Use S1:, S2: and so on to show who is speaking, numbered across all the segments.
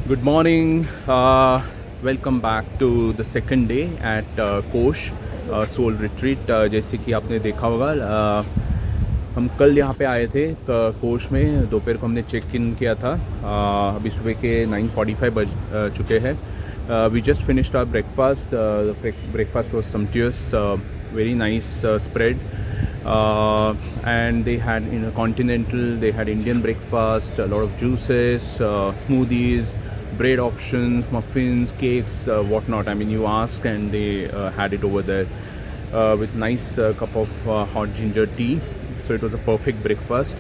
S1: Good morning. Welcome back to the second day at कोश soul retreat. जैसे कि आपने देखा होगा, हम कल यहाँ पे आए थे कोश में. दोपहर को हमने चेक इन किया था. अभी सुबह के 9:45 बज चुके हैं. We just finished our breakfast. Breakfast was sumptuous, very nice spread. And they had continental, they had Indian breakfast, a lot of juices, smoothies, bread options, muffins, cakes, whatnot. I mean, you ask and they had it over there with nice cup of hot ginger tea. So it was a perfect breakfast.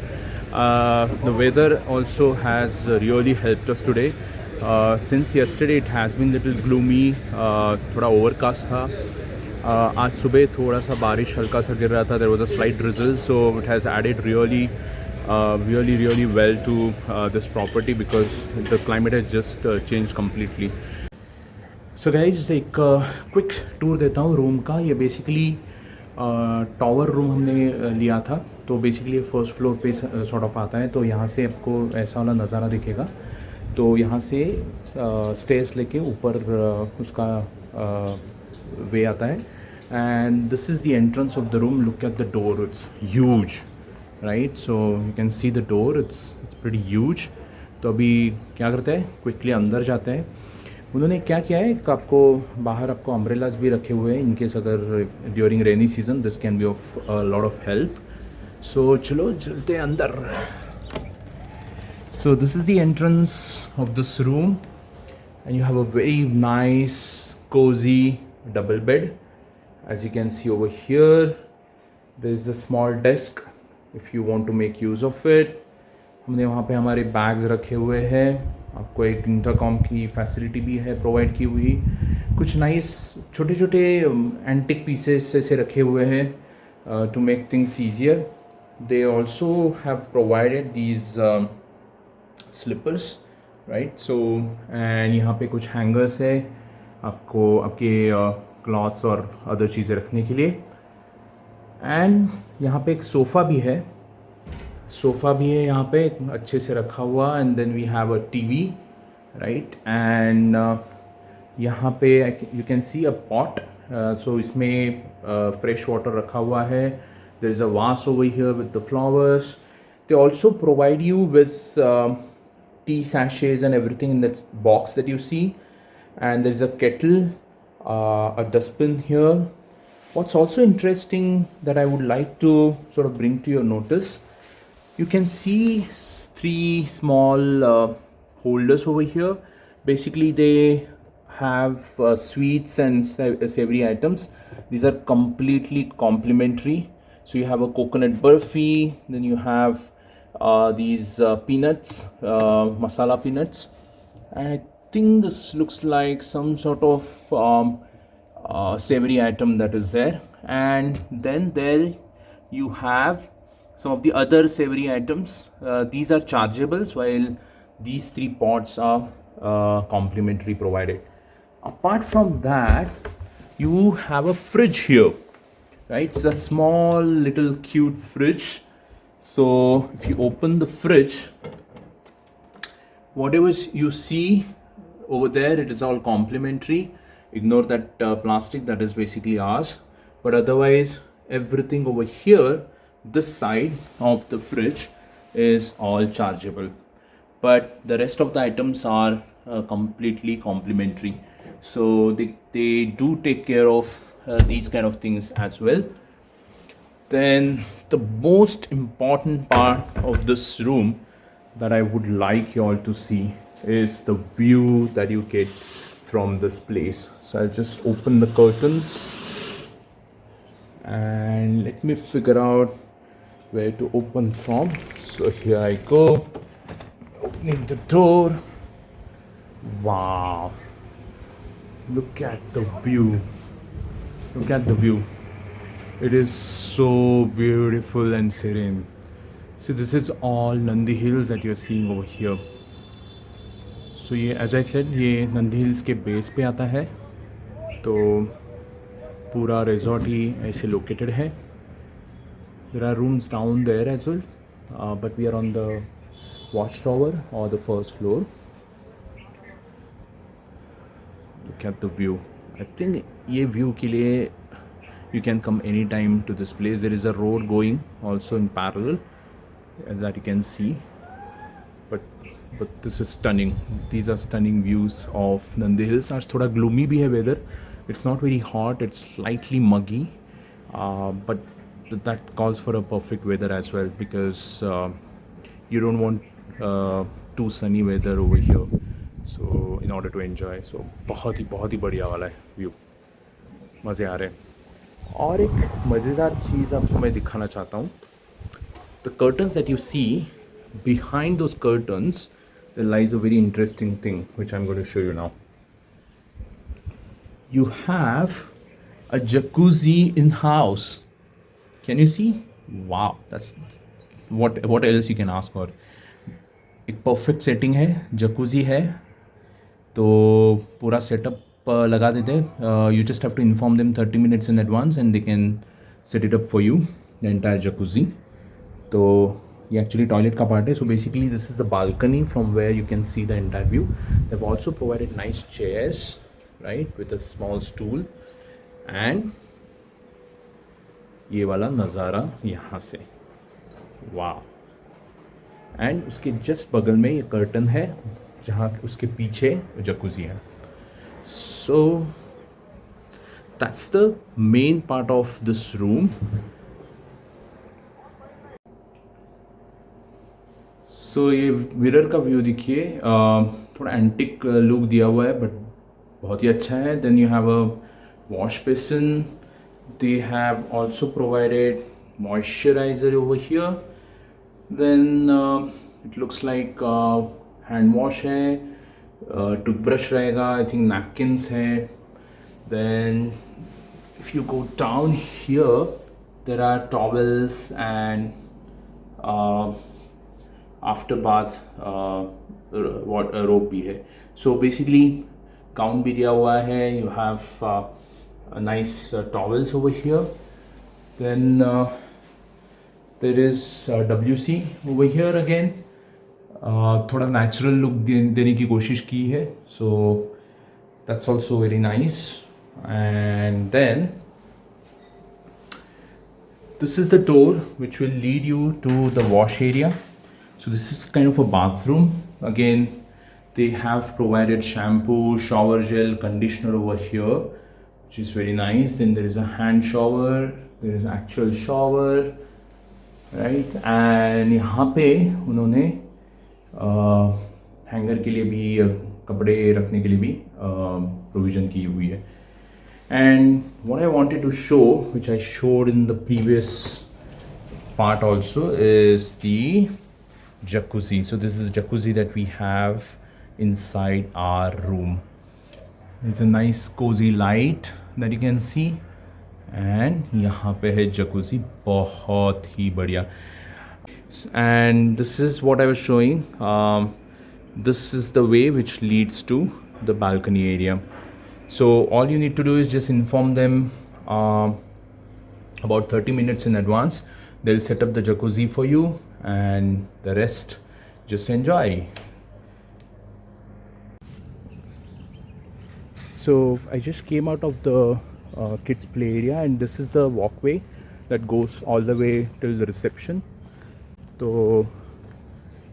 S1: The weather also has really helped us today. Since yesterday it has been little gloomy, थोड़ा overcast था. आज सुबह थोड़ा सा बारिश हल्का सा गिर रहा था. There was a slight drizzle, so it has added really well to this property because the climate has just changed completely. So guys, एक क्विक टूर देता हूँ रूम का. ये बेसिकली टावर रूम हमने लिया था. तो बेसिकली फर्स्ट फ्लोर पे सॉर्ट ऑफ आता है. तो यहाँ से आपको ऐसा वाला नज़ारा दिखेगा. तो यहाँ से स्टेयर्स लेके ऊपर उसका वे आता है. And this is the entrance of the room. Look at the door, it's huge, right? So you can see the door, it's pretty huge. तो अभी क्या करते हैं, क्विकली अंदर जाते हैं. उन्होंने क्या किया है कि आपको बाहर आपको अम्ब्रेलाज भी रखे हुए हैं इनकेस अगर during rainy season this can be of lot of help. So चलो चलते हैं अंदर. So this is the entrance of this room and you have a very nice cozy double bed. As you can see over here, there is a small desk if you want to make use of it. हमने वहाँ पे हमारे bags रखे हुए हैं. आपको एक intercom की फैसिलिटी भी है प्रोवाइड की हुई. कुछ नाइस छोटे छोटे एंटिक पीसेस ऐसे रखे हुए हैं to make things easier. They also have provided these slippers, right? So and यहाँ पे कुछ हैंगर्स है आपको आपके क्लॉथ्स और अदर चीज़ें रखने के लिए. एंड यहाँ पे एक सोफ़ा भी है. यहाँ पे अच्छे से रखा हुआ. And then we have a TV, right? And यहाँ पे you can see a pot. So इसमें फ्रेश वाटर रखा हुआ है. देयर इज़ अ वास over here with the flowers. They also provide you with tea sachets and everything in that box that you see. And there is a kettle, a dustbin here. What's also interesting that I would like to sort of bring to your notice, you can see three small holders over here. Basically they have sweets and savory items. These are completely complimentary. So you have a coconut burfi, then you have these peanuts, masala peanuts, and I think this looks like some sort of savory item that is there. And then there you have some of the other savory items. These are chargeables, while these three pots are complimentary provided. Apart from that, you have a fridge here, right? It's a small little cute fridge. So if you open the fridge, whatever you see over there, it is all complimentary. Ignore that plastic, that is basically ours. But otherwise everything over here, this side of the fridge, is all chargeable. But the rest of the items are completely complimentary. So they do take care of these kind of things as well. Then the most important part of this room that I would like you all to see is the view that you get from this place. So I'll just open the curtains and let me figure out where to open from. So here I go, opening the door. Wow, look at the view. Look at the view. It is so beautiful and serene. So this is all Nandi Hills that you're seeing over here. So ये as I said, ये Nandi hills के base पे आता है. तो पूरा resort ही ऐसे located है. There are rooms down there as well, but we are on the watchtower or the first floor. look at the view. I think ये view के लिए you can come anytime to this place. There is a road going also in parallel that you can see. But this is stunning. These are stunning views of Nandi Hills. आज थोड़ा gloomy भी है weather. It's not very hot. It's slightly muggy, but that calls for a perfect weather as well, because you don't want too sunny weather over here. So in order to enjoy, so बहुत ही बढ़िया वाला है view. मज़े आ रहे हैं. और एक मज़ेदार चीज़ आपको मैं दिखाना चाहता हूँ. The curtains that you see, behind those curtains there lies a very interesting thing which I'm going to show you now. You have a jacuzzi in house. Can you see? Wow, that's what else you can ask for. एक perfect setting है, Jacuzzi है, तो पूरा setup लगा देते हैं. You just have to inform them 30 minutes in advance and they can set it up for you, the entire jacuzzi. तो ये एक्चुअली टॉयलेट का पार्ट है. So basically this is the balcony from where you can see the entire view. They have also provided nice chairs, right, with a small stool. And ये वाला नज़ारा यहाँ से, वाह. एंड उसके जस्ट बगल में ये कर्टन है जहाँ उसके पीछे जकूजी है. So that's the main part of this room. So ये मिरर का व्यू देखिए, थोड़ा एंटिक लुक दिया हुआ है बट बहुत ही अच्छा है. Then you have a wash basin. They have also provided moisturizer over here. Then it looks like hand wash है, toothbrush रहेगा, I think napkins है. Then if you go down here there are towels and after bath rope भी है. So basically gown भी दिया हुआ है. You have nice towels over here. Then there is WC over here again. थोड़ा natural look देने की कोशिश की है. So that's also very nice. And then this is the door which will lead you to the wash area. So this is kind of a bathroom. Again, they have provided shampoo, shower gel, conditioner over here, which is very nice. Then there is a hand shower, there is actual shower, right? And यहाँ पे उन्होंने hanger के लिए भी, कपड़े रखने के लिए भी प्रोविज़न की हुई है. And what I wanted to show, which I showed in the previous part also, is the jacuzzi. So this is the jacuzzi that we have inside our room. There's a nice cozy light that you can see. And यहाँ पे है jacuzzi, बहुत ही बढ़िया. And this is what I was showing. This is the way which leads to the balcony area. So all you need to do is just inform them about 30 minutes in advance. They'll set up the jacuzzi for you and the rest just enjoy. So I just came out of the kids play area and this is the walkway that goes all the way till the reception. तो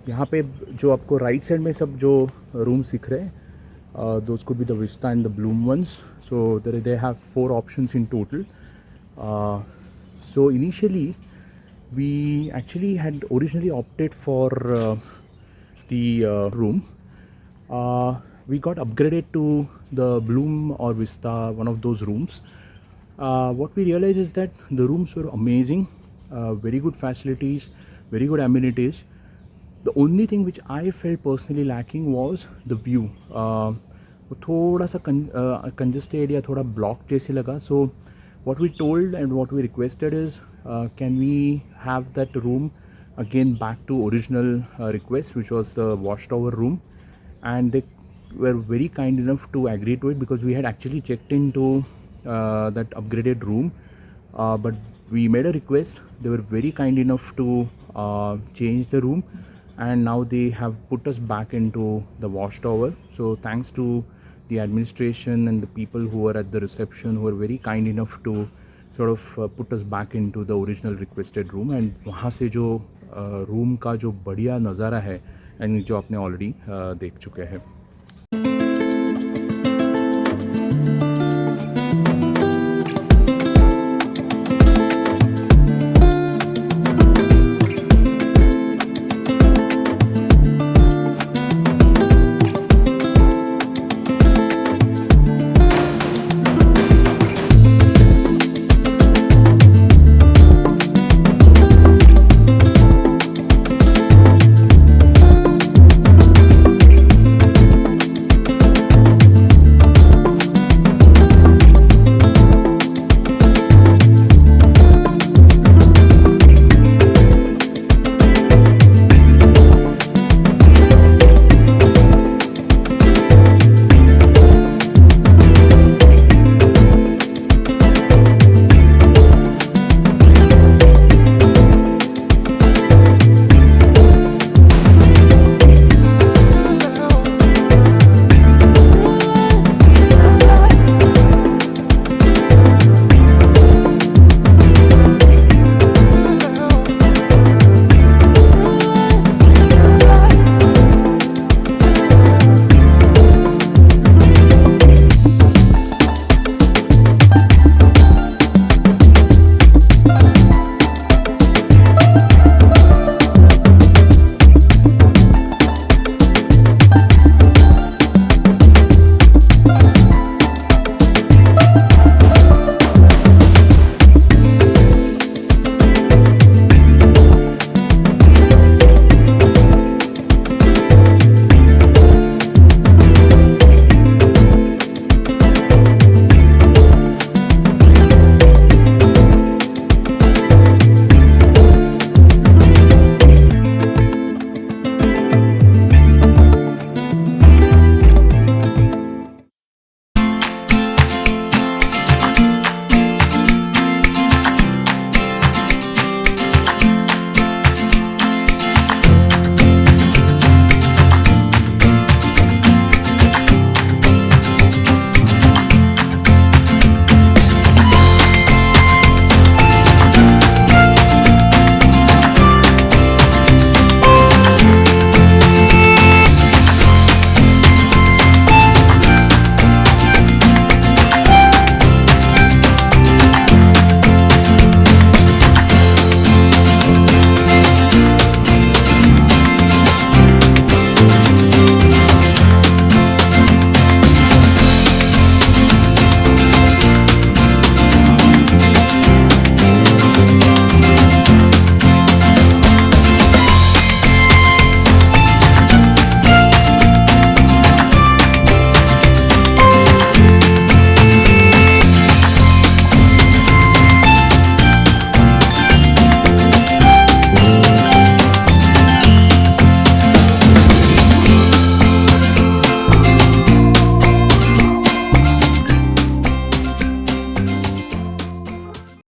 S1: यहाँ पे जो आपको right side में सब जो rooms दिख रहे हैं, those could be the Vista and the Bloom ones. So they have 4 options in total. So initially we actually had originally opted for the room. We got upgraded to the Bloom or Vista, one of those rooms. What we realized is that the rooms were amazing, very good facilities, very good amenities. The only thing which I felt personally lacking was the view. थोड़ा सा congested या थोड़ा blocked जैसे लगा. So what we told and what we requested is, can we have that room again back to original request, which was the watchtower room. And they were very kind enough to agree to it, because we had actually checked into that upgraded room, but we made a request. They were very kind enough to change the room, and now they have put us back into the watchtower. So thanks to the administration and the people who were at the reception who were very kind enough to sort of put us back into the original requested room, and वहाँ से जो room का जो बढ़िया नज़ारा है and जो आपने ऑलरेडी देख चुके हैं.